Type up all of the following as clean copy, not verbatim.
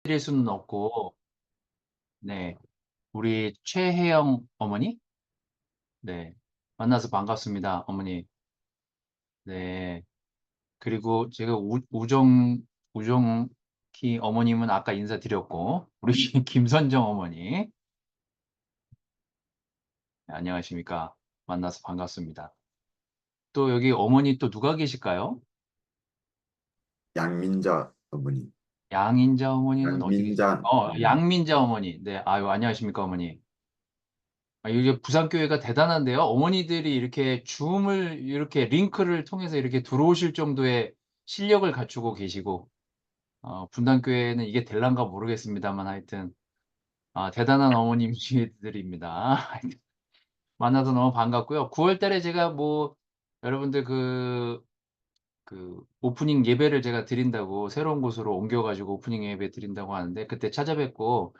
드릴 수는 없고, 네. 우리 최혜영 어머니? 네. 만나서 반갑습니다, 어머니. 네. 그리고 제가 우정키 어머님은 아까 인사드렸고, 우리 김선정 어머니. 네, 안녕하십니까. 만나서 반갑습니다. 또 여기 어머니 또 누가 계실까요? 양민자 어머니, 양인자 어머니는 어디 계세요? 양민자 어머니. 양민자 어머니. 네. 아유, 안녕하십니까, 어머니. 이게 부산교회가 대단한데요. 어머니들이 이렇게 줌을 이렇게 링크를 통해서 이렇게 들어오실 정도의 실력을 갖추고 계시고, 분당교회는 이게 될란가 모르겠습니다만 하여튼, 대단한 어머님들입니다. 만나서 너무 반갑고요. 9월 달에 제가 뭐, 여러분들 그 오프닝 예배를 제가 드린다고 새로운 곳으로 옮겨가지고 오프닝 예배 드린다고 하는데, 그때 찾아뵙고,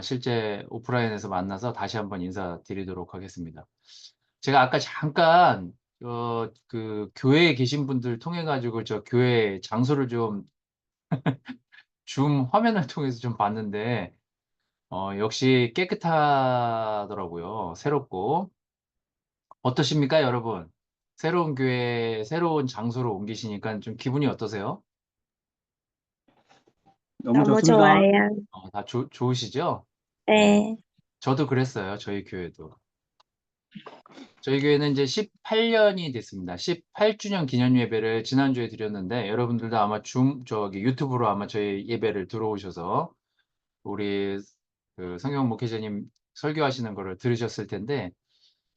실제 오프라인에서 만나서 다시 한번 인사드리도록 하겠습니다. 제가 아까 잠깐 그 교회에 계신 분들 통해 가지고 저 교회 장소를 좀 줌 화면을 통해서 좀 봤는데 역시 깨끗하더라고요. 새롭고. 어떠십니까, 여러분? 새로운 교회, 새로운 장소로 옮기시니까 좀 기분이 어떠세요? 너무 너무 좋습니다. 좋아요. 다 좋으시죠? 네. 네. 저도 그랬어요. 저희 교회도. 저희 교회는 이제 18년이 됐습니다. 18주년 기념 예배를 지난주에 드렸는데, 여러분들도 아마 유튜브로 아마 저희 예배를 들어오셔서 우리 그 성경 목회자님 설교하시는 거를 들으셨을 텐데,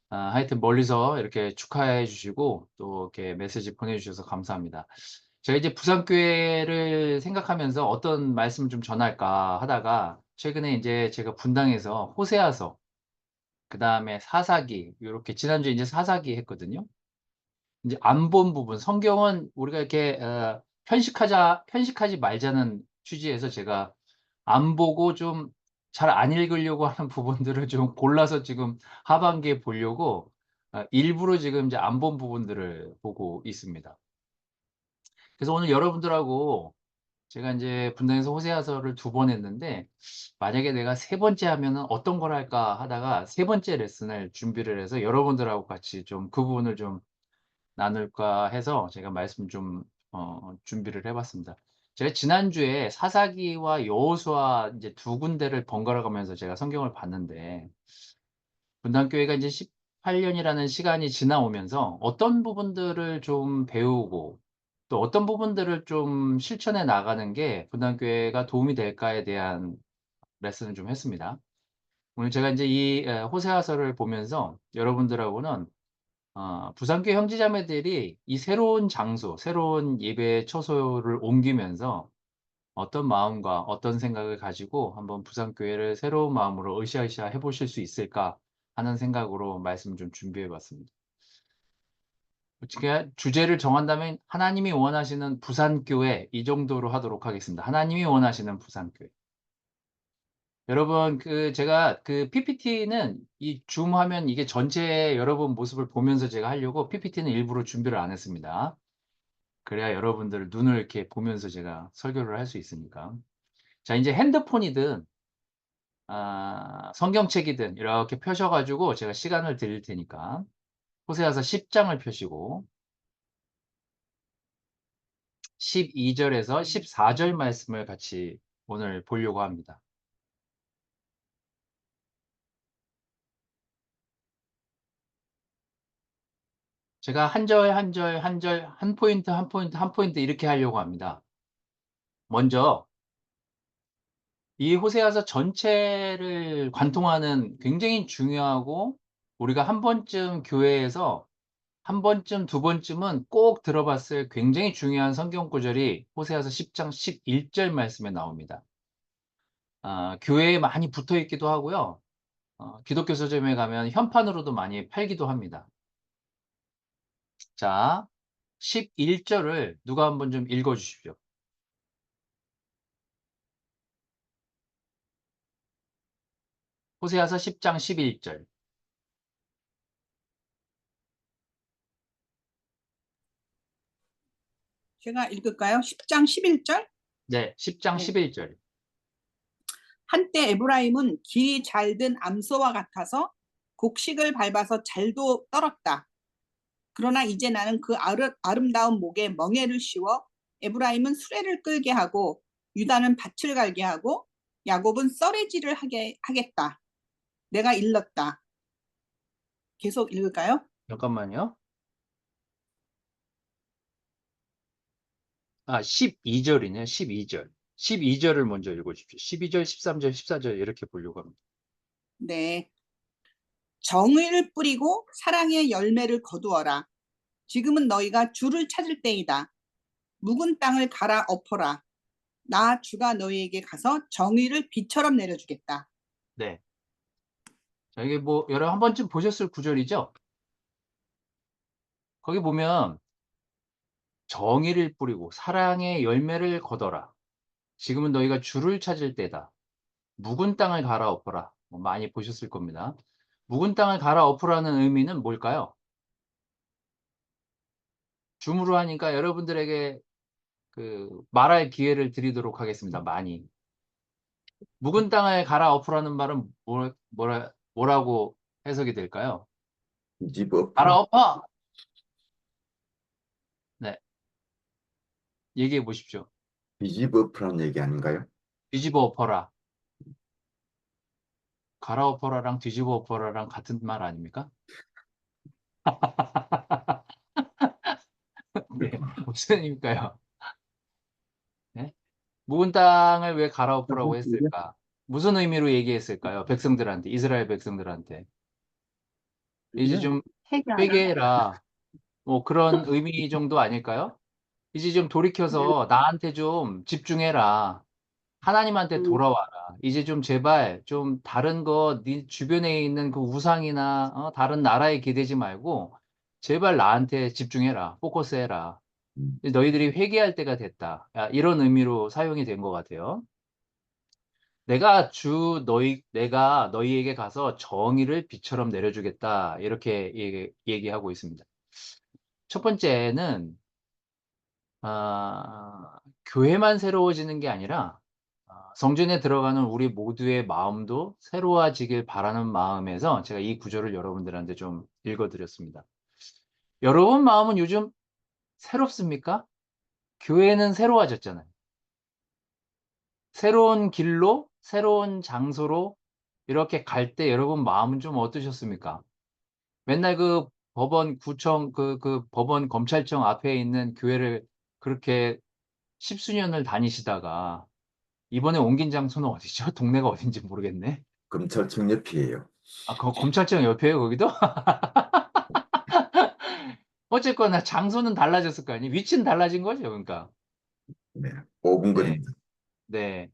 하여튼 멀리서 이렇게 축하해 주시고 또 이렇게 메시지 보내주셔서 감사합니다. 제가 이제 부산교회를 생각하면서 어떤 말씀을 좀 전할까 하다가, 최근에 이제 제가 분당에서 호세아서, 그 다음에 사사기, 이렇게 지난주에 이제 사사기 했거든요. 이제 안 본 부분, 성경은 우리가 이렇게 편식하지 말자는 취지에서 제가 안 보고 좀 잘 안 읽으려고 하는 부분들을 좀 골라서 지금 하반기에 보려고 일부러 지금 이제 안 본 부분들을 보고 있습니다. 그래서 오늘 여러분들하고 제가 이제 분당에서 호세아서를 2번 했는데, 만약에 내가 3번째 하면은 어떤 걸 할까 하다가 3번째 레슨을 준비를 해서 여러분들하고 같이 좀 그 부분을 좀 나눌까 해서 제가 말씀 좀 준비를 해봤습니다. 제가 지난주에 사사기와 여호수아 이제 2군데를 번갈아 가면서 제가 성경을 봤는데, 분당교회가 이제 18년이라는 시간이 지나오면서 어떤 부분들을 좀 배우고 또 어떤 부분들을 좀 실천해 나가는 게 분당교회가 도움이 될까에 대한 레슨을 좀 했습니다. 오늘 제가 이제 이 호세아서를 보면서 여러분들하고는 부산교회 형제자매들이 이 새로운 장소, 새로운 예배 처소를 옮기면서 어떤 마음과 어떤 생각을 가지고 한번 부산교회를 새로운 마음으로 으쌰으쌰 해보실 수 있을까 하는 생각으로 말씀 좀 준비해 봤습니다. 어떻게 주제를 정한다면 하나님이 원하시는 부산교회, 이 정도로 하도록 하겠습니다. 하나님이 원하시는 부산교회. 여러분, 제가 PPT는 이 줌 화면 이게 전체 여러분 모습을 보면서 제가 하려고 PPT는 일부러 준비를 안 했습니다. 그래야 여러분들 눈을 이렇게 보면서 제가 설교를 할 수 있으니까. 자, 이제 핸드폰이든 성경책이든 이렇게 펴셔가지고 제가 시간을 드릴 테니까 호세아서 10장을 펴시고 12절에서 14절 말씀을 같이 오늘 보려고 합니다. 제가 한 절, 한 절, 한 절, 한 포인트, 한 포인트, 한 포인트 이렇게 하려고 합니다. 먼저 이 호세아서 전체를 관통하는 굉장히 중요하고 우리가 한 번쯤 교회에서 한 번쯤, 2번쯤은 꼭 들어봤을 굉장히 중요한 성경 구절이 호세아서 10장 11절 말씀에 나옵니다. 교회에 많이 붙어 있기도 하고요. 기독교 서점에 가면 현판으로도 많이 팔기도 합니다. 자, 11절을 누가 한번 좀 읽어 주십시오. 호세아서 10장 11절. 제가 읽을까요? 10장 11절? 네, 10장 네. 11절. 한때 에브라임은 길이 잘 든 암소와 같아서 곡식을 밟아서 잘도 떨었다. 그러나 이제 나는 그 아름다운 목에 멍에를 씌워 에브라임은 수레를 끌게 하고 유다는 밭을 갈게 하고 야곱은 썰매질을 하겠다. 내가 일렀다. 계속 읽을까요? 잠깐만요. 12절이네요. 12절. 12절을 먼저 읽어주십시오. 12절, 13절, 14절 이렇게 보려고 합니다. 네. 정의를 뿌리고 사랑의 열매를 거두어라. 지금은 너희가 주를 찾을 때이다. 묵은 땅을 갈아 엎어라. 나 주가 너희에게 가서 정의를 비처럼 내려주겠다. 네. 자, 이게 뭐, 여러분 한 번쯤 보셨을 구절이죠? 거기 보면, 정의를 뿌리고 사랑의 열매를 거둬라. 지금은 너희가 주를 찾을 때다. 묵은 땅을 갈아엎어라. 뭐 많이 보셨을 겁니다. 묵은 땅을 갈아엎으라는 의미는 뭘까요? 줌으로 하니까 여러분들에게 말할 기회를 드리도록 하겠습니다. 많이. 묵은 땅을 갈아엎으라는 말은 뭐라고 해석이 될까요? 뒤집어엎으라. 갈아엎어! 네. 얘기해 보십시오. 뒤집어엎으라는 얘기 아닌가요? 뒤집어 엎어라. 갈아엎어라랑 뒤집어 엎어라랑 같은 말 아닙니까? 네. 무슨 의미일까요? 네? 묵은 땅을 왜 갈아엎으라고 했을까? 무슨 의미로 얘기했을까요? 백성들한테, 이스라엘 백성들한테. 이제 좀 회개해라. 뭐 그런 의미 정도 아닐까요? 이제 좀 돌이켜서 나한테 좀 집중해라. 하나님한테 돌아와라. 이제 좀 제발 좀 다른 네 주변에 있는 그 우상이나 다른 나라에 기대지 말고 제발 나한테 집중해라. 포커스해라. 너희들이 회개할 때가 됐다. 이런 의미로 사용이 된 것 같아요. 내가 너희에게 가서 정의를 비처럼 내려주겠다. 이렇게 얘기하고 있습니다. 첫 번째는 교회만 새로워지는 게 아니라 성전에 들어가는 우리 모두의 마음도 새로워지길 바라는 마음에서 제가 이 구절을 여러분들한테 좀 읽어드렸습니다. 여러분 마음은 요즘 새롭습니까? 교회는 새로워졌잖아요. 새로운 길로, 새로운 장소로 이렇게 갈 때 여러분 마음은 좀 어떠셨습니까? 맨날 구청, 법원 검찰청 앞에 있는 교회를 그렇게 십수년을 다니시다가 이번에 옮긴 장소는 어디죠? 동네가 어딘지 모르겠네. 검찰청 옆이에요. 검찰청 옆에요, 거기도? 어쨌거나 장소는 달라졌을 거 아니에요? 위치는 달라진 거죠, 그러니까. 네, 5분 네, 거리입니다. 네.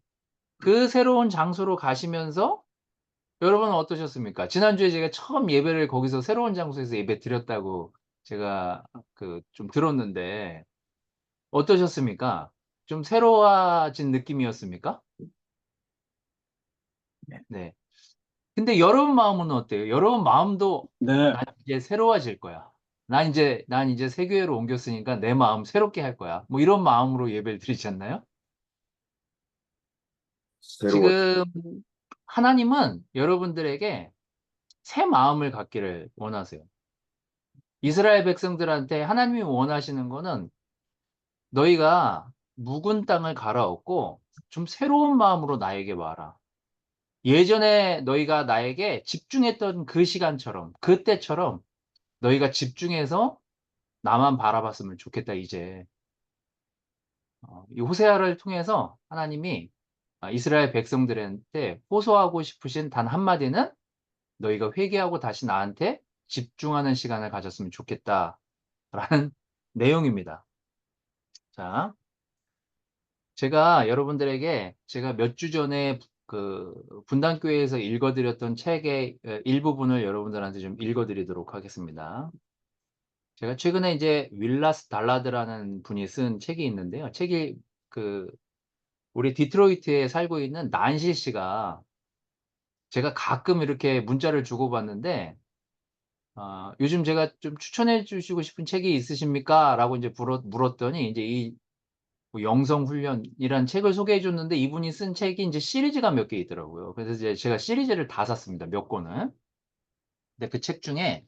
그 새로운 장소로 가시면서 여러분은 어떠셨습니까? 지난주에 제가 처음 예배를 거기서 새로운 장소에서 예배 드렸다고 제가 좀 들었는데 어떠셨습니까? 좀 새로워진 느낌이었습니까? 네. 근데 여러분 마음은 어때요? 여러분 마음도 난 이제 새로워질 거야. 난 이제 새 교회로 옮겼으니까 내 마음 새롭게 할 거야. 뭐 이런 마음으로 예배를 드리지 않나요? 새로워. 지금 하나님은 여러분들에게 새 마음을 갖기를 원하세요. 이스라엘 백성들한테 하나님이 원하시는 거는 너희가 묵은 땅을 갈아엎고 좀 새로운 마음으로 나에게 와라. 예전에 너희가 나에게 집중했던 그 시간처럼, 그때처럼 너희가 집중해서 나만 바라봤으면 좋겠다, 이제. 이 호세아를 통해서 하나님이 이스라엘 백성들한테 호소하고 싶으신 단 한마디는 너희가 회개하고 다시 나한테 집중하는 시간을 가졌으면 좋겠다라는 내용입니다. 자, 제가 여러분들에게 제가 몇 주 전에 분당교회에서 읽어드렸던 책의 일부분을 여러분들한테 좀 읽어드리도록 하겠습니다. 제가 최근에 이제 윌라스 달라드라는 분이 쓴 책이 있는데요. 책이 우리 디트로이트에 살고 있는 난실 씨가 제가 가끔 이렇게 문자를 주고받는데 요즘 제가 좀 추천해 주시고 싶은 책이 있으십니까? 라고 이제 물었더니 이제 뭐 영성훈련이란 책을 소개해 줬는데 이분이 쓴 책이 이제 시리즈가 몇 개 있더라고요. 그래서 이제 제가 시리즈를 다 샀습니다. 몇 권을. 근데 그 책 중에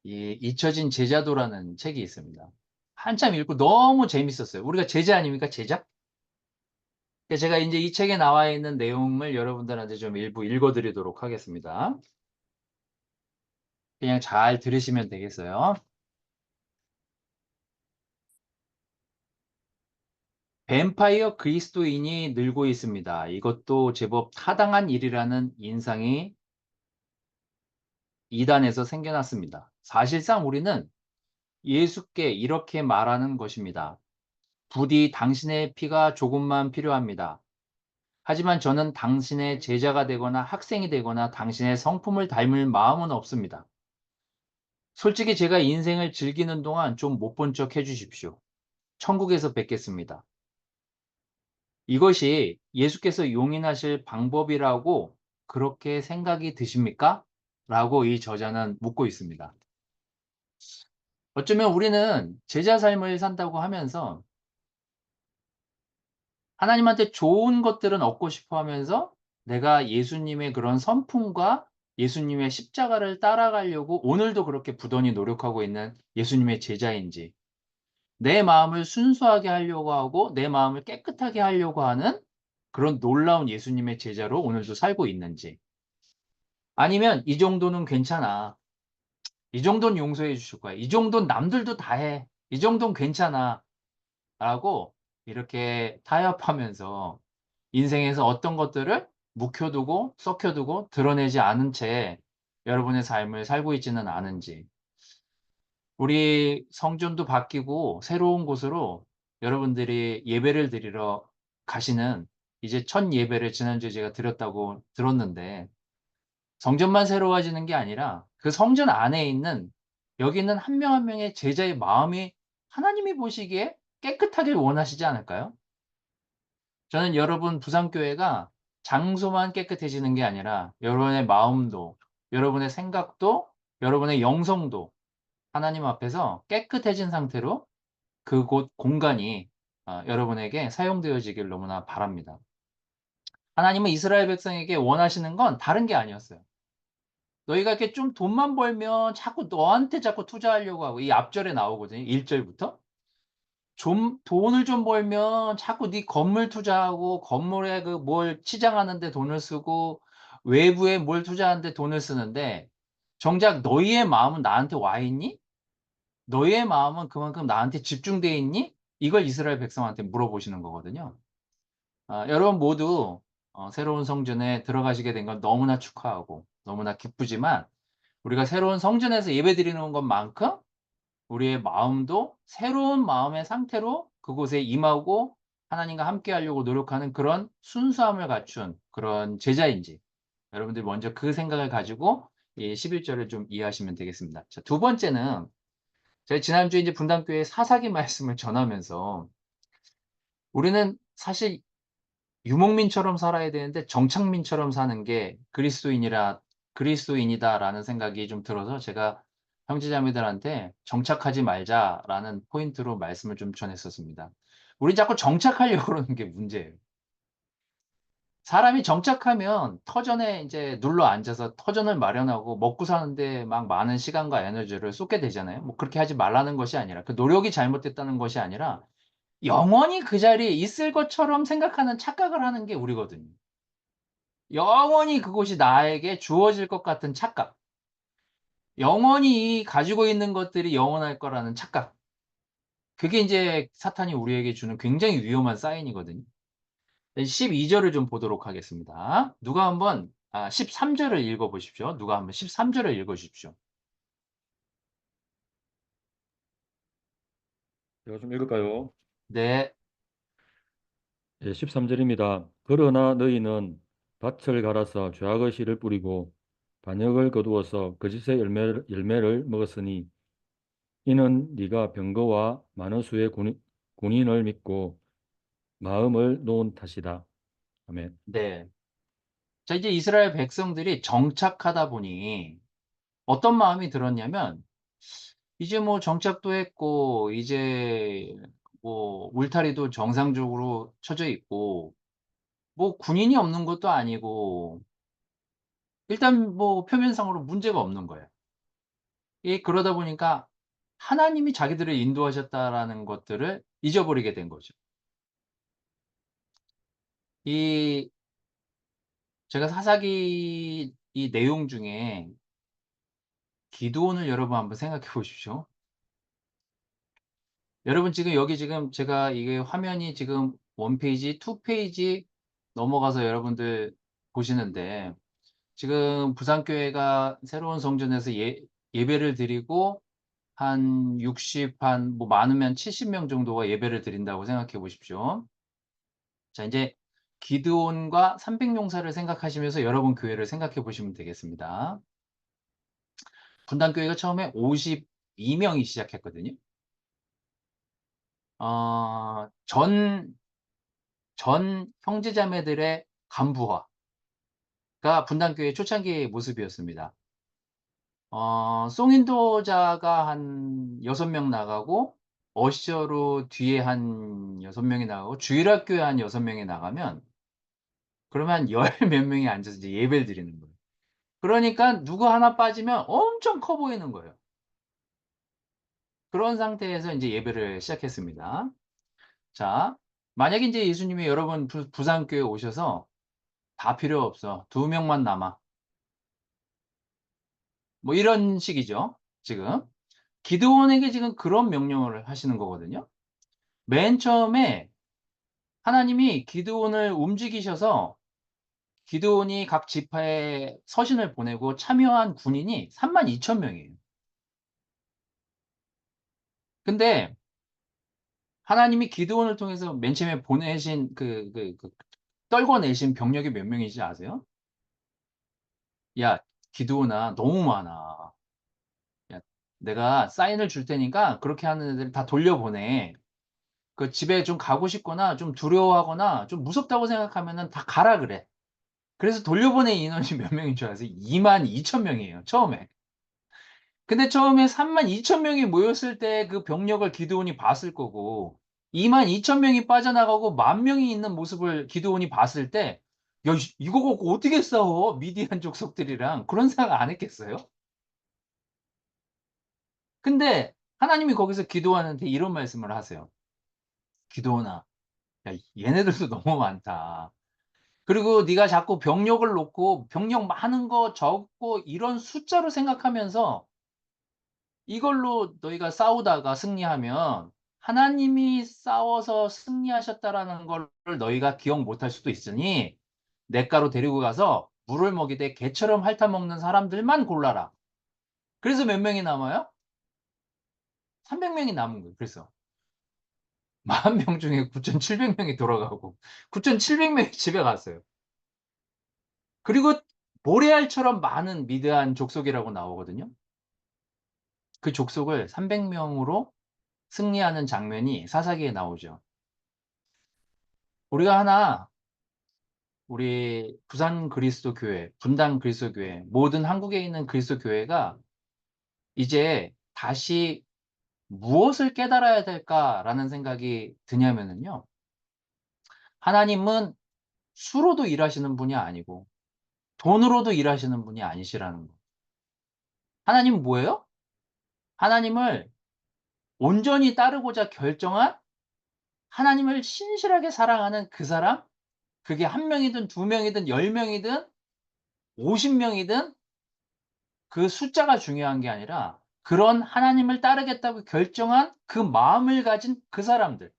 이 잊혀진 제자도라는 책이 있습니다. 한참 읽고 너무 재밌었어요. 우리가 제자 아닙니까? 제자? 그래서 제가 이제 이 책에 나와 있는 내용을 여러분들한테 좀 일부 읽어드리도록 하겠습니다. 그냥 잘 들으시면 되겠어요. 뱀파이어 그리스도인이 늘고 있습니다. 이것도 제법 타당한 일이라는 인상이 이단에서 생겨났습니다. 사실상 우리는 예수께 이렇게 말하는 것입니다. 부디 당신의 피가 조금만 필요합니다. 하지만 저는 당신의 제자가 되거나 학생이 되거나 당신의 성품을 닮을 마음은 없습니다. 솔직히 제가 인생을 즐기는 동안 좀 못 본 척 해주십시오. 천국에서 뵙겠습니다. 이것이 예수께서 용인하실 방법이라고 그렇게 생각이 드십니까? 라고 이 저자는 묻고 있습니다. 어쩌면 우리는 제자 삶을 산다고 하면서 하나님한테 좋은 것들은 얻고 싶어 하면서 내가 예수님의 그런 성품과 예수님의 십자가를 따라가려고 오늘도 그렇게 부단히 노력하고 있는 예수님의 제자인지, 내 마음을 순수하게 하려고 하고 내 마음을 깨끗하게 하려고 하는 그런 놀라운 예수님의 제자로 오늘도 살고 있는지, 아니면 이 정도는 괜찮아, 이 정도는 용서해 주실 거야, 이 정도는 남들도 다 해, 이 정도는 괜찮아 라고 이렇게 타협하면서 인생에서 어떤 것들을 묵혀두고 썩혀두고 드러내지 않은 채 여러분의 삶을 살고 있지는 않은지, 우리 성전도 바뀌고 새로운 곳으로 여러분들이 예배를 드리러 가시는, 이제 첫 예배를 지난주에 제가 드렸다고 들었는데, 성전만 새로워지는 게 아니라 그 성전 안에 있는 여기 있는 한 명 한 명의 제자의 마음이 하나님이 보시기에 깨끗하길 원하시지 않을까요? 저는 여러분 부산교회가 장소만 깨끗해지는 게 아니라 여러분의 마음도, 여러분의 생각도, 여러분의 영성도 하나님 앞에서 깨끗해진 상태로 그곳 공간이 여러분에게 사용되어지길 너무나 바랍니다. 하나님은 이스라엘 백성에게 원하시는 건 다른 게 아니었어요. 너희가 이렇게 좀 돈만 벌면 자꾸 너한테 자꾸 투자하려고 하고, 이 앞절에 나오거든요. 1절부터. 좀 돈을 좀 벌면 자꾸 네 건물 투자하고 건물에 그 뭘 치장하는 데 돈을 쓰고 외부에 뭘 투자하는 데 돈을 쓰는데, 정작 너희의 마음은 나한테 와 있니? 너희의 마음은 그만큼 나한테 집중돼 있니? 이걸 이스라엘 백성한테 물어보시는 거거든요. 여러분 모두 새로운 성전에 들어가시게 된 건 너무나 축하하고 너무나 기쁘지만, 우리가 새로운 성전에서 예배드리는 것만큼 우리의 마음도 새로운 마음의 상태로 그곳에 임하고 하나님과 함께 하려고 노력하는 그런 순수함을 갖춘 그런 제자인지, 여러분들이 먼저 그 생각을 가지고 이 11절을 좀 이해하시면 되겠습니다. 자, 두 번째는 제가 지난주에 이제 분당교회 사사기 말씀을 전하면서, 우리는 사실 유목민처럼 살아야 되는데 정착민처럼 사는 게 그리스도인이다라는 생각이 좀 들어서 제가 형제자매들한테 정착하지 말자라는 포인트로 말씀을 좀 전했었습니다. 우리 자꾸 정착하려고 그러는 게 문제예요. 사람이 정착하면 터전에 이제 눌러 앉아서 터전을 마련하고 먹고 사는데 막 많은 시간과 에너지를 쏟게 되잖아요. 뭐 그렇게 하지 말라는 것이 아니라, 그 노력이 잘못됐다는 것이 아니라 영원히 그 자리에 있을 것처럼 생각하는 착각을 하는 게 우리거든요. 영원히 그곳이 나에게 주어질 것 같은 착각. 영원히 가지고 있는 것들이 영원할 거라는 착각. 그게 이제 사탄이 우리에게 주는 굉장히 위험한 사인이거든요. 12절을 좀 보도록 하겠습니다. 누가 한번 13절을 읽어 보십시오. 누가 한번 13절을 읽어 주십시오. 제가 좀 읽을까요? 네. 예, 13절입니다. 그러나 너희는 밭을 갈아서 죄악의 씨를 뿌리고 반역을 거두어서 거짓의 열매를 먹었으니 이는 네가 병거와 많은 수의 군인을 믿고 마음을 놓은 탓이다. 아멘. 네. 자, 이제 이스라엘 백성들이 정착하다 보니 어떤 마음이 들었냐면, 이제 뭐 정착도 했고 이제 뭐 울타리도 정상적으로 쳐져 있고 뭐 군인이 없는 것도 아니고 일단 뭐 표면상으로 문제가 없는 거예요. 그러다 보니까 하나님이 자기들을 인도하셨다라는 것들을 잊어버리게 된 거죠. 이 제가 사사기 이 내용 중에 기드온을 여러분 한번 생각해 보십시오. 여러분 지금 여기 지금 제가 이게 화면이 지금 1 페이지, 2 페이지 넘어가서 여러분들 보시는데 지금 부산교회가 새로운 성전에서 예배를 드리고 한 60, 한 뭐 많으면 70명 정도가 예배를 드린다고 생각해 보십시오. 자, 이제 기드온과 300용사를 생각하시면서 여러분 교회를 생각해 보시면 되겠습니다. 분당교회가 처음에 52명이 시작했거든요. 전 형제자매들의 간부화가 분당교회 초창기의 모습이었습니다. 송인도자가 한 6명 나가고, 어시저로 뒤에 한 6명이 나가고, 주일학교에 한 6명이 나가면, 그러면 열 몇 명이 앉아서 이제 예배를 드리는 거예요. 그러니까 누구 하나 빠지면 엄청 커 보이는 거예요. 그런 상태에서 이제 예배를 시작했습니다. 자, 만약에 이제 예수님이 여러분 부산교회 오셔서 다 필요 없어. 2명만 남아. 뭐 이런 식이죠. 지금. 기드온에게 지금 그런 명령을 하시는 거거든요. 맨 처음에 하나님이 기드온을 움직이셔서 기드온이 각 지파에 서신을 보내고 참여한 군인이 32,000명이에요. 근데 하나님이 기드온을 통해서 맨 처음에 보내신 떨궈내신 병력이 몇 명인지 아세요? 야, 기드온아, 너무 많아. 야, 내가 사인을 줄 테니까 그렇게 하는 애들 다 돌려보내. 그 집에 좀 가고 싶거나 좀 두려워하거나 좀 무섭다고 생각하면은 다 가라 그래. 그래서 돌려보낸 인원이 몇 명인 줄 아세요? 22,000명이에요, 처음에. 근데 처음에 32,000명이 모였을 때 그 병력을 기드온이 봤을 거고, 22,000명이 빠져나가고 10,000명이 있는 모습을 기드온이 봤을 때, 야, 이거 갖고 어떻게 싸워? 미디안 족속들이랑. 그런 생각 안 했겠어요? 근데 하나님이 거기서 기드온한테 이런 말씀을 하세요. 기드온아, 야, 얘네들도 너무 많다. 그리고 네가 자꾸 병력을 놓고 병력 많은 거 적고 이런 숫자로 생각하면서 이걸로 너희가 싸우다가 승리하면 하나님이 싸워서 승리하셨다라는 걸 너희가 기억 못할 수도 있으니 냇가로 데리고 가서 물을 먹이되 개처럼 핥아먹는 사람들만 골라라. 그래서 몇 명이 남아요? 300명이 남은 거예요. 그래서 40,000명 중에 9,700명이 돌아가고 9,700명이 집에 갔어요. 그리고 모래알처럼 많은 미드안 족속이라고 나오거든요. 그 족속을 300명으로 승리하는 장면이 사사기에 나오죠. 우리가 하나 우리 부산 그리스도 교회, 분당 그리스도 교회, 모든 한국에 있는 그리스도 교회가 이제 다시 무엇을 깨달아야 될까라는 생각이 드냐면은요. 하나님은 수로도 일하시는 분이 아니고 돈으로도 일하시는 분이 아니시라는 거. 하나님은 뭐예요? 하나님을 온전히 따르고자 결정한 하나님을 신실하게 사랑하는 그 사람, 그게 1명이든 2명이든 10명이든 50명이든 그 숫자가 중요한 게 아니라 그런 하나님을 따르겠다고 결정한 그 마음을 가진 그 사람들.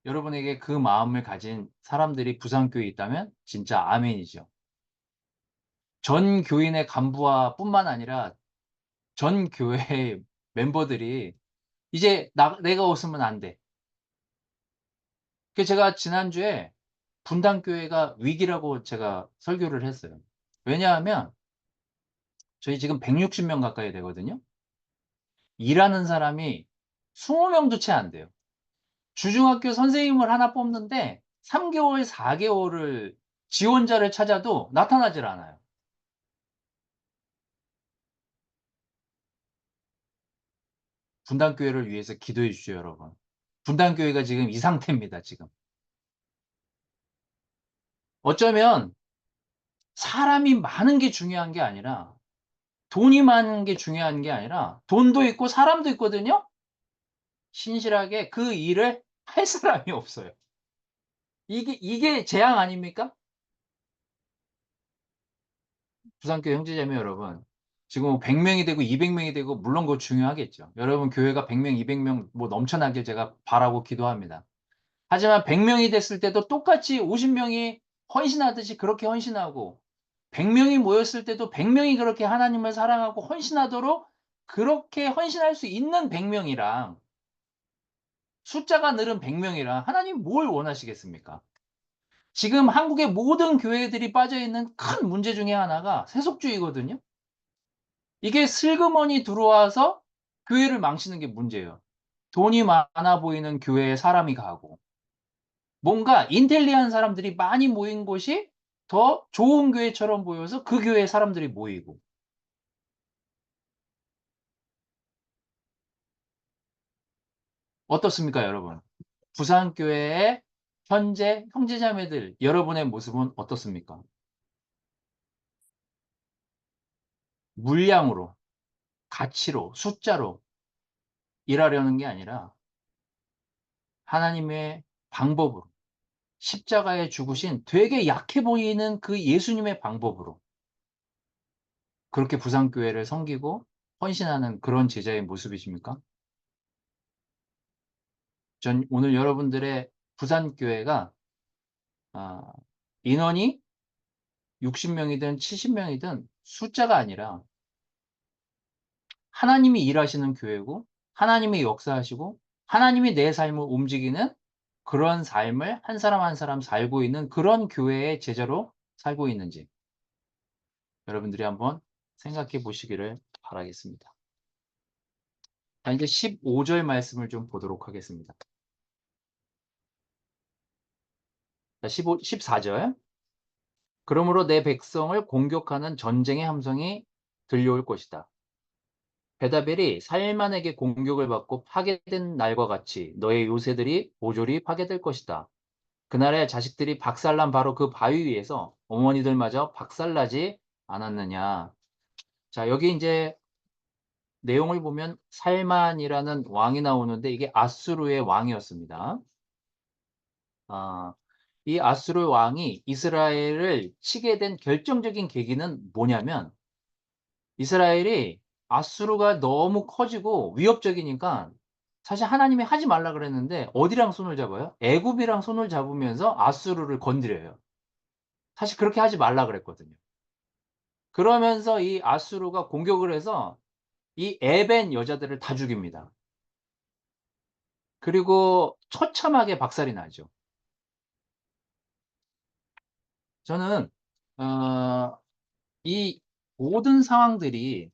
여러분에게 그 마음을 가진 사람들이 부산교회에 있다면 진짜 아멘이죠. 전 교인의 간부와 뿐만 아니라 전 교회의 멤버들이 이제 내가 없으면 안 돼. 그 제가 지난주에 분당교회가 위기라고 제가 설교를 했어요. 왜냐하면 저희 지금 160명 가까이 되거든요. 일하는 사람이 20명도 채 안 돼요. 주중학교 선생님을 하나 뽑는데 3개월, 4개월을 지원자를 찾아도 나타나질 않아요. 분당교회를 위해서 기도해 주십시오, 여러분. 분당교회가 지금 이 상태입니다, 지금. 어쩌면 사람이 많은 게 중요한 게 아니라, 돈이 많은 게 중요한 게 아니라, 돈도 있고 사람도 있거든요? 신실하게 그 일을 할 사람이 없어요. 이게 재앙 아닙니까? 부산교회 형제자매 여러분, 지금 100명이 되고 200명이 되고 물론 그거 중요하겠죠. 여러분 교회가 100명, 200명 뭐 넘쳐나길 제가 바라고 기도합니다. 하지만 100명이 됐을 때도 똑같이 50명이 헌신하듯이 그렇게 헌신하고 100명이 모였을 때도 100명이 그렇게 하나님을 사랑하고 헌신하도록 그렇게 헌신할 수 있는 100명이랑 숫자가 늘은 100명이랑 하나님 뭘 원하시겠습니까? 지금 한국의 모든 교회들이 빠져있는 큰 문제 중에 하나가 세속주의거든요. 이게 슬그머니 들어와서 교회를 망치는 게 문제예요. 돈이 많아 보이는 교회에 사람이 가고 뭔가 인텔리한 사람들이 많이 모인 곳이 더 좋은 교회처럼 보여서 그 교회에 사람들이 모이고 어떻습니까, 여러분? 부산교회의 현재 형제자매들 여러분의 모습은 어떻습니까? 물량으로, 가치로, 숫자로 일하려는 게 아니라 하나님의 방법으로 십자가에 죽으신 되게 약해 보이는 그 예수님의 방법으로 그렇게 부산교회를 섬기고 헌신하는 그런 제자의 모습이십니까? 전 오늘 여러분들의 부산교회가 인원이 60명이든 70명이든 숫자가 아니라 하나님이 일하시는 교회고 하나님이 역사하시고 하나님이 내 삶을 움직이는 그런 삶을 한 사람 한 사람 살고 있는 그런 교회의 제자로 살고 있는지 여러분들이 한번 생각해 보시기를 바라겠습니다. 자, 이제 15절 말씀을 좀 보도록 하겠습니다. 자, 14절. 그러므로 내 백성을 공격하는 전쟁의 함성이 들려올 것이다. 베다벨이 살만에게 공격을 받고 파괴된 날과 같이 너의 요새들이 모조리 파괴될 것이다. 그날에 자식들이 박살난 바로 그 바위 위에서 어머니들마저 박살나지 않았느냐. 자, 여기 이제 내용을 보면 살만이라는 왕이 나오는데 이게 아수르의 왕이었습니다. 이 아수르 왕이 이스라엘을 치게 된 결정적인 계기는 뭐냐면 이스라엘이 아수르가 너무 커지고 위협적이니까 사실 하나님이 하지 말라 그랬는데 어디랑 손을 잡아요? 애굽이랑 손을 잡으면서 아수르를 건드려요. 사실 그렇게 하지 말라 그랬거든요. 그러면서 이 아수르가 공격을 해서 이 에벤 여자들을 다 죽입니다. 그리고 처참하게 박살이 나죠. 저는 이 모든 상황들이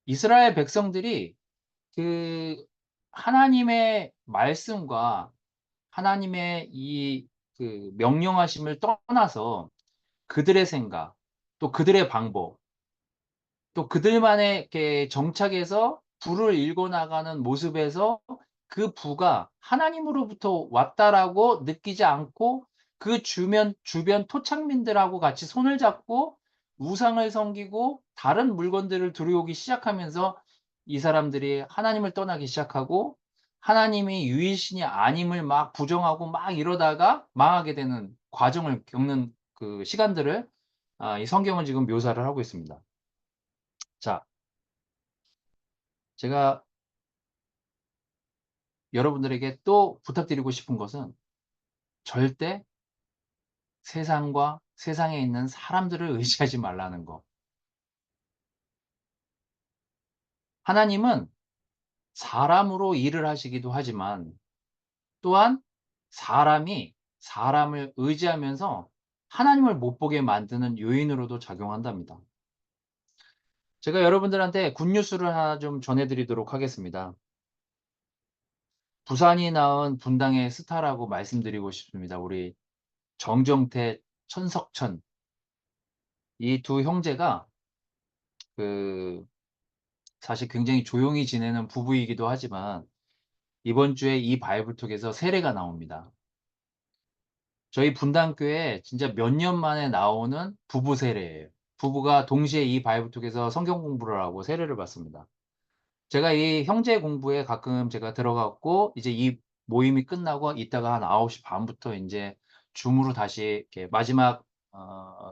이스라엘 백성들이 그 하나님의 말씀과 하나님의 이 그 명령하심을 떠나서 그들의 생각, 또 그들의 방법, 또 그들만의 이렇게 정착해서 부를 일궈 나가는 모습에서 그 부가 하나님으로부터 왔다라고 느끼지 않고 그 주변 토착민들하고 같이 손을 잡고 우상을 섬기고 다른 물건들을 들여오기 시작하면서 이 사람들이 하나님을 떠나기 시작하고 하나님이 유일신이 아님을 막 부정하고 막 이러다가 망하게 되는 과정을 겪는 그 시간들을 이 성경은 지금 묘사를 하고 있습니다. 자, 제가 여러분들에게 또 부탁드리고 싶은 것은 절대 세상과 세상에 있는 사람들을 의지하지 말라는 거. 하나님은 사람으로 일을 하시기도 하지만 또한 사람이 사람을 의지하면서 하나님을 못 보게 만드는 요인으로도 작용한답니다. 제가 여러분들한테 굿뉴스를 하나 좀 전해드리도록 하겠습니다. 부산이 낳은 분당의 스타라고 말씀드리고 싶습니다. 우리 정정태, 천석천 이 두 형제가 그 사실 굉장히 조용히 지내는 부부이기도 하지만 이번 주에 이 바이블톡에서 세례가 나옵니다. 저희 분당교회 진짜 몇 년 만에 나오는 부부 세례예요. 부부가 동시에 이 바이블톡에서 성경 공부를 하고 세례를 받습니다. 제가 이 형제 공부에 가끔 제가 들어갔고 이제 이 모임이 끝나고 이따가 한 9시 반부터 이제 줌으로 다시 이렇게 마지막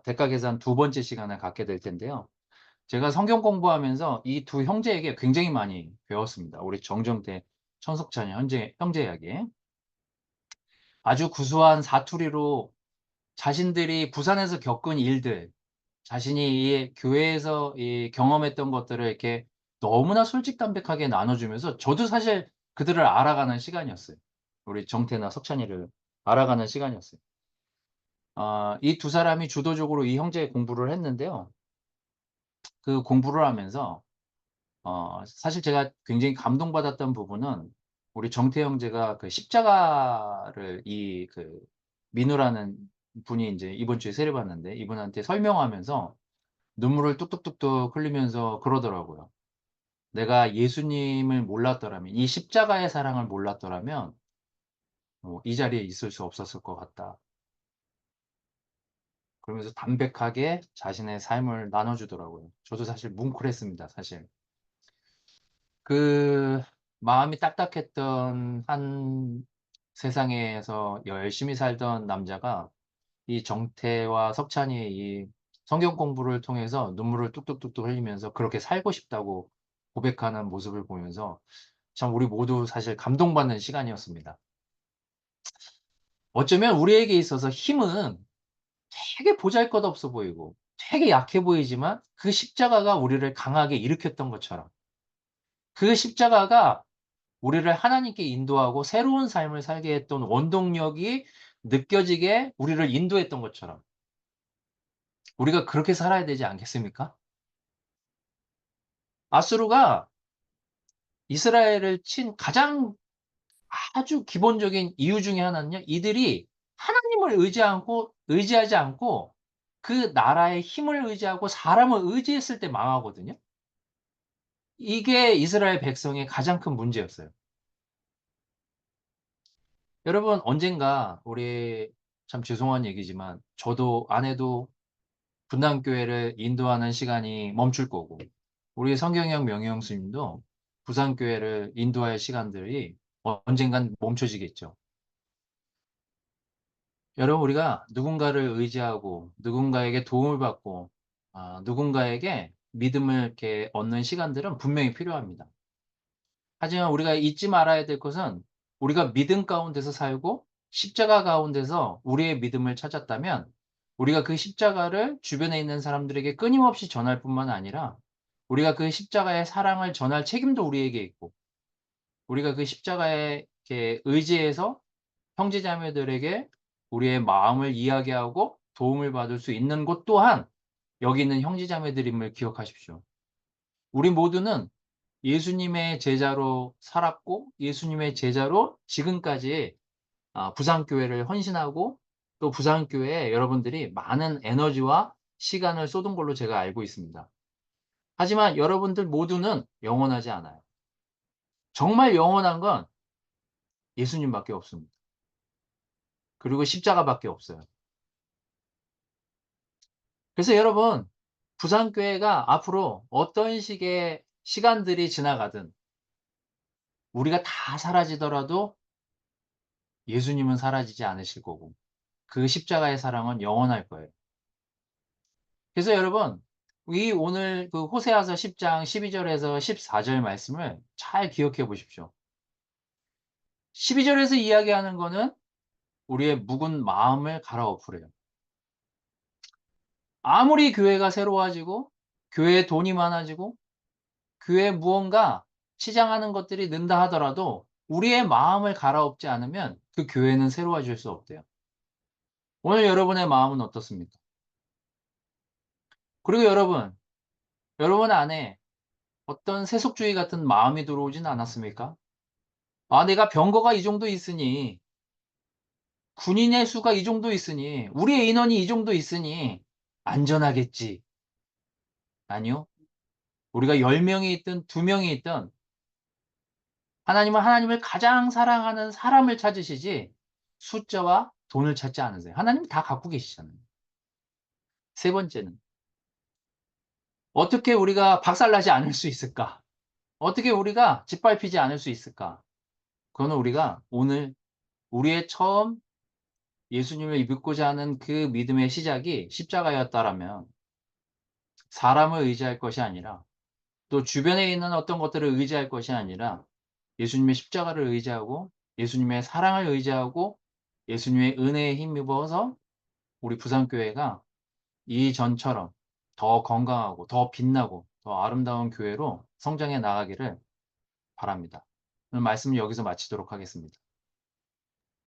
대가 계산 두 번째 시간을 갖게 될 텐데요. 제가 성경 공부하면서 이 두 형제에게 굉장히 많이 배웠습니다. 우리 정정태, 천석찬 형제에게 아주 구수한 사투리로 자신들이 부산에서 겪은 일들, 자신이 이 교회에서 이 경험했던 것들을 이렇게 너무나 솔직담백하게 나눠주면서 저도 사실 그들을 알아가는 시간이었어요. 우리 정태나 석찬이를 알아가는 시간이었어요. 이 두 사람이 주도적으로 이 형제의 공부를 했는데요. 그 공부를 하면서 사실 제가 굉장히 감동받았던 부분은 우리 정태 형제가 그 십자가를 이 그 민우라는 분이 이제 이번 주에 세례 받는데 이분한테 설명하면서 눈물을 뚝뚝뚝뚝 흘리면서 그러더라고요. 내가 예수님을 몰랐더라면, 이 십자가의 사랑을 몰랐더라면, 이 자리에 있을 수 없었을 것 같다. 그러면서 담백하게 자신의 삶을 나눠주더라고요. 저도 사실 뭉클했습니다, 사실. 그 마음이 딱딱했던 한 세상에서 열심히 살던 남자가 이 정태와 석찬이 이 성경 공부를 통해서 눈물을 뚝뚝뚝뚝 흘리면서 그렇게 살고 싶다고 고백하는 모습을 보면서 참 우리 모두 사실 감동받는 시간이었습니다. 어쩌면 우리에게 있어서 힘은 되게 보잘것없어 보이고 되게 약해 보이지만 그 십자가가 우리를 강하게 일으켰던 것처럼 그 십자가가 우리를 하나님께 인도하고 새로운 삶을 살게 했던 원동력이 느껴지게 우리를 인도했던 것처럼 우리가 그렇게 살아야 되지 않겠습니까? 아수르가 이스라엘을 친 가장 아주 기본적인 이유 중에 하나는요. 이들이 하나님을 의지하지 않고 그 나라의 힘을 의지하고 사람을 의지했을 때 망하거든요. 이게 이스라엘 백성의 가장 큰 문제였어요. 여러분 언젠가 우리 참 죄송한 얘기지만 저도 아내도 분당교회를 인도하는 시간이 멈출 거고 우리 성경형 명희형 스님도 부산교회를 인도할 시간들이 언젠간 멈춰지겠죠. 여러분 우리가 누군가를 의지하고 누군가에게 도움을 받고 누군가에게 믿음을 이렇게 얻는 시간들은 분명히 필요합니다. 하지만 우리가 잊지 말아야 될 것은 우리가 믿음 가운데서 살고 십자가 가운데서 우리의 믿음을 찾았다면 우리가 그 십자가를 주변에 있는 사람들에게 끊임없이 전할 뿐만 아니라 우리가 그 십자가의 사랑을 전할 책임도 우리에게 있고 우리가 그 십자가에 이렇게 의지해서 형제자매들에게 우리의 마음을 이야기하고 도움을 받을 수 있는 곳 또한 여기 있는 형제자매들임을 기억하십시오. 우리 모두는 예수님의 제자로 살았고 예수님의 제자로 지금까지 부산교회를 헌신하고 또 부산교회에 여러분들이 많은 에너지와 시간을 쏟은 걸로 제가 알고 있습니다. 하지만 여러분들 모두는 영원하지 않아요. 정말 영원한 건 예수님밖에 없습니다. 그리고 십자가밖에 없어요. 그래서 여러분 부산교회가 앞으로 어떤 식의 시간들이 지나가든 우리가 다 사라지더라도 예수님은 사라지지 않으실 거고 그 십자가의 사랑은 영원할 거예요. 그래서 여러분 이 오늘 그 호세아서 10장 12절에서 14절 말씀을 잘 기억해 보십시오. 12절에서 이야기하는 거는 우리의 묵은 마음을 갈아엎으래요. 아무리 교회가 새로워지고 교회에 돈이 많아지고 교회에 무언가 치장하는 것들이 는다 하더라도 우리의 마음을 갈아엎지 않으면 그 교회는 새로워질 수 없대요. 오늘 여러분의 마음은 어떻습니까? 그리고 여러분 안에 어떤 세속주의 같은 마음이 들어오진 않았습니까? 내가 병거가 이 정도 있으니, 군인의 수가 이 정도 있으니, 우리의 인원이 이 정도 있으니 안전하겠지. 아니요. 우리가 10명이 있든 2명이 있든 하나님은 하나님을 가장 사랑하는 사람을 찾으시지 숫자와 돈을 찾지 않으세요. 하나님은 다 갖고 계시잖아요. 세 번째는 어떻게 우리가 박살나지 않을 수 있을까? 어떻게 우리가 짓밟히지 않을 수 있을까? 그거는 우리가 오늘 우리의 처음 예수님을 믿고자 하는 그 믿음의 시작이 십자가였다라면 사람을 의지할 것이 아니라 또 주변에 있는 어떤 것들을 의지할 것이 아니라 예수님의 십자가를 의지하고 예수님의 사랑을 의지하고 예수님의 은혜에 힘입어서 우리 부산교회가 이전처럼 더 건강하고 더 빛나고 더 아름다운 교회로 성장해 나가기를 바랍니다. 오늘 말씀 여기서 마치도록 하겠습니다.